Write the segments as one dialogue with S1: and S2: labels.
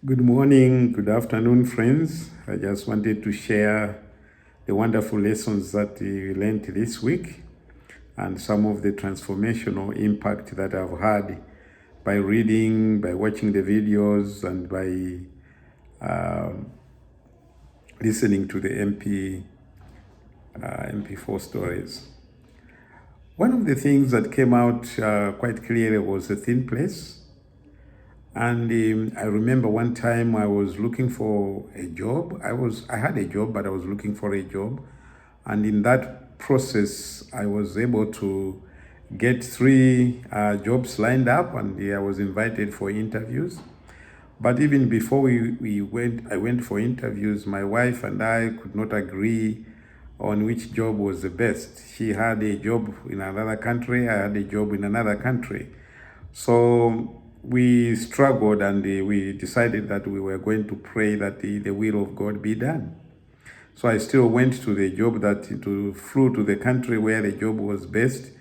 S1: Good morning, good afternoon, friends. I just wanted to share the wonderful lessons that we learned this week and some of the transformational impact that I've had by reading, by watching the videos, and by listening to the MP4 stories. One of the things that came out quite clearly was a thin place. And I remember one time I was looking for a job. I had a job, but I was looking for a job. And in that process, I was able to get 3 jobs lined up, and I was invited for interviews. But even before I went for interviews, my wife and I could not agree on which job was the best. She had a job in another country, I had a job in another country. So we struggled, and we decided that we were going to pray that the will of God be done. So I still went to the job flew to the country where the job was best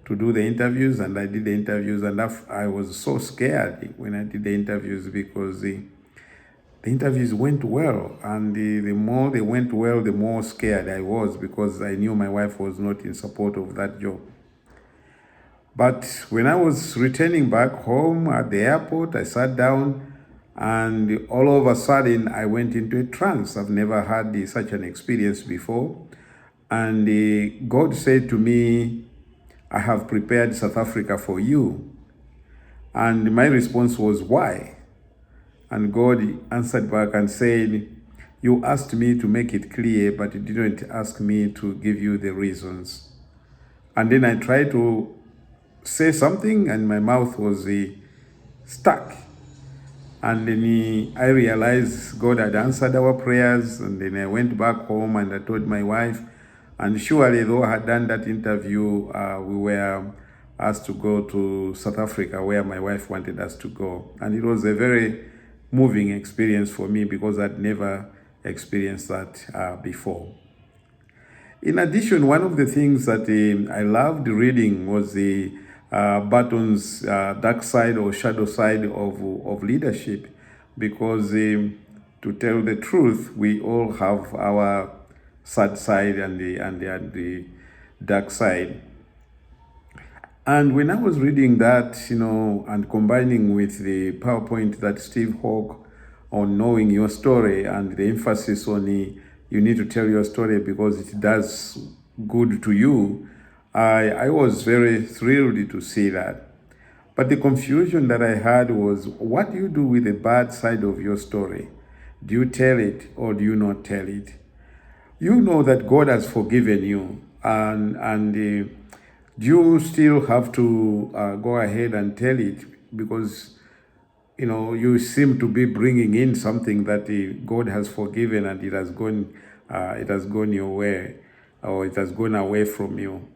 S1: to do the interviews, and I did the interviews, and I was so scared when I did the interviews because the interviews went well, and the more they went well, the more scared I was because I knew my wife was not in support of that job. But when I was returning back home at the airport, I sat down, and all of a sudden I went into a trance. I've never had such an experience before. And God said to me, I have prepared South Africa for you. And my response was, why? And God answered back and said, you asked me to make it clear, but you didn't ask me to give you the reasons. And then I tried to say something, and my mouth was stuck. And then I realized God had answered our prayers, and then I went back home and I told my wife, and surely though I had done that interview, we were asked to go to South Africa, where my wife wanted us to go. And it was a very moving experience for me because I'd never experienced that before. In addition, one of the things that I loved reading was the Barton's dark side or shadow side of leadership, because to tell the truth, we all have our sad side and the dark side. And when I was reading that, and combining with the PowerPoint that Steve Hawke on knowing your story, and the emphasis on you need to tell your story because it does good to you, I was very thrilled to see that. But the confusion that I had was, what do you do with the bad side of your story? Do you tell it or do you not tell it? You know that God has forgiven you, and do you still have to go ahead and tell it because you seem to be bringing in something that God has forgiven, and it has gone your way, or it has gone away from you.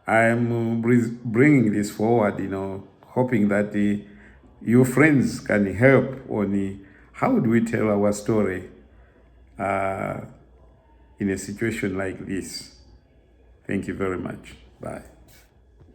S1: I am bringing this forward, hoping that your friends can help on how do we tell our story in a situation like this. Thank you very much. Bye.